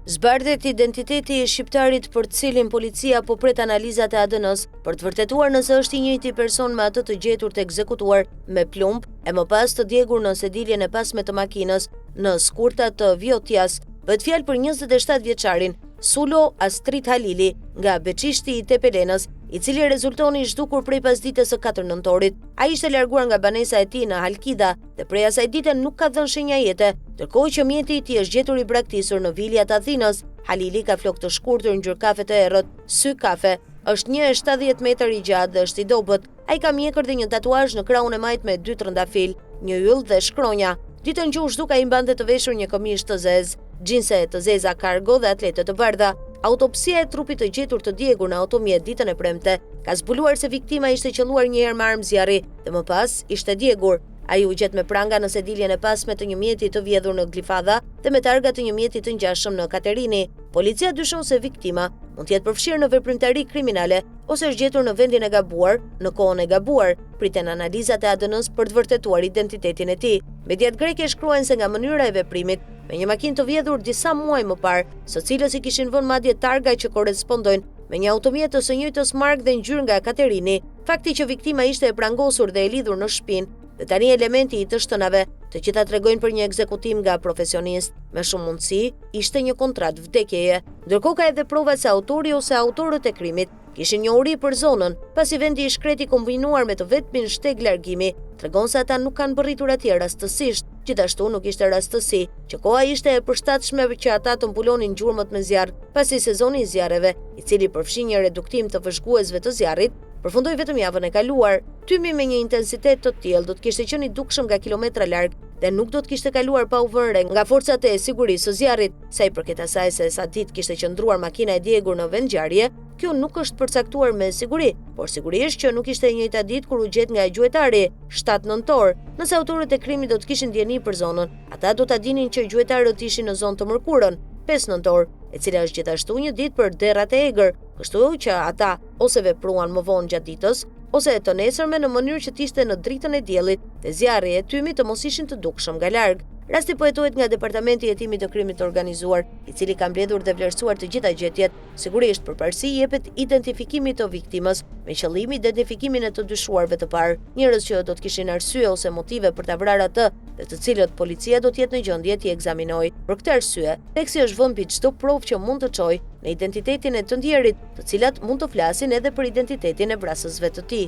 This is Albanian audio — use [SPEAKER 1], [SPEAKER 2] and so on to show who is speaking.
[SPEAKER 1] Zbardhet identiteti i shqiptarit për të cilin policia po pret analizat e ADN-s për të vërtetuar nëse është i njëjti person me atë të gjetur të ekzekutuar me plumb e më pas të djegur në sediljen e pasme të makinës në Skurta të Vjotjas. Bëhet fjalë për 27 vjeçarin Sulo Astrit Halili nga Beçishti i Tepelenës, i cili rezultoni i zhdukur prej pasdites së 4 nëntorit. Ai ishte larguar nga banesa e tij në Halkida dhe prej asaj dite nuk ka dhënë shenja jete, ndërkohë që mjeti i tij është gjetur i braktisur në Vilja të Athinës. Halili ka flokë të shkurtër, ngjyrë kafe të errët, sy kafe, është 1,70 metër i gjatë dhe është i dobët. Ai ka mjekër dhe një tatuazh në krahun e majt me 2 trëndafil, një yll dhe shkronja. Ditën që u zhduk ai mbante të veshur një këmishë të zezë, xhinse të zeza kargo dhe atlete të bardha. Autopsia e trupit të gjetur të djegur në automjet ditën e premte ka zbuluar se viktima ishte qelluar një herë me armë zjarri dhe më pas ishte djegur. Ai u gjet me pranga në sediljen e pasme të një mjeti të vjedhur në Glifadha dhe me targa të një mjeti të ngjashëm në Katerini. Policia dyshon se viktima mund të jetë përfshirë në veprimtari kriminale ose është gjetur në vendin e gabuar, në kohën e gabuar. Priten analizat e ADN-s për të vërtetuar identitetin e tij. Mediat greke shkruajnë se nga mënyra e veprimit me një makinë të vjedhur disa muaj më parë, së cilës i kishin vënë madje targa që korrespondojnë me një automjet të së njëjtës markë dhe ngjyrë nga Katerini. Fakti që viktima ishte e prangosur dhe e lidhur në shpinë dhe tani elementi i të shtënave, të gjitha tregojnë për një ekzekutim nga profesionist, me shumë mundësi ishte një kontratë vdekjeje. Ndërkohë ka edhe prova se autori ose autorët e krimit kishin njohuri për zonën, pasi vendi i shkreti kombinuar me të vetmin shteg largimi tregon se ata nuk kanë bërritur atje rastësisht. Gjithashtu nuk ishte rastësi që koha ishte e përshtatshme që ata të mbulonin gjurmët me zjarr, pasi sezoni i zjarreve, i cili përfshin një reduktim të vëzhguesve të zjarrit, përfundoi vetëm javën e kaluar. Tymi me një intensitet të tillë do të kishte qenë i dukshëm nga kilometra larg dhe nuk do të kishte kaluar pa u vënë re nga forcat e sigurisë së zjarrit. Sa i përket asaj se sa ditë kishte qëndruar makina e djegur në vend ngjarje, kjo nuk është përcaktuar me siguri, por sigurisht që nuk ishte e njëjta ditë kur u gjet nga gjuetari, 7 nëntor. Nëse autorët e krimit do të kishin dieni për zonën, ata do ta dinin që gjuetarët ishin në zonë të mërkurën, 5 nëntor, e cila është gjithashtu një ditë për derrat e egër, kështu që ata ose vepruan më vonë gjatë ditës, ose të nesërme në mënyrë që t'ishte në dritën e diellit dhe zjarri e tymit të mos ishin të dukshëm nga larg. Rasti po hetohet nga Departamenti i Hetimit të Krimit të Organizuar, i cili ka mbledhur dhe vlerësuar të gjitha gjetjet. Sigurisht përparësi jepet identifikimit të viktimës me qëllim identifikimin e të dyshuarve të parë, njerëz që do të kishin arsye ose motive për ta vrarë atë dhe të cilët policia do të jetë në gjendje t'i ekzaminojë. Për këtë arsye, teksti është vënë mbi çdo provë që mund të çojë në identitetin e të ndjerit, të cilat mund të flasin edhe për identitetin e vrasësve të tij.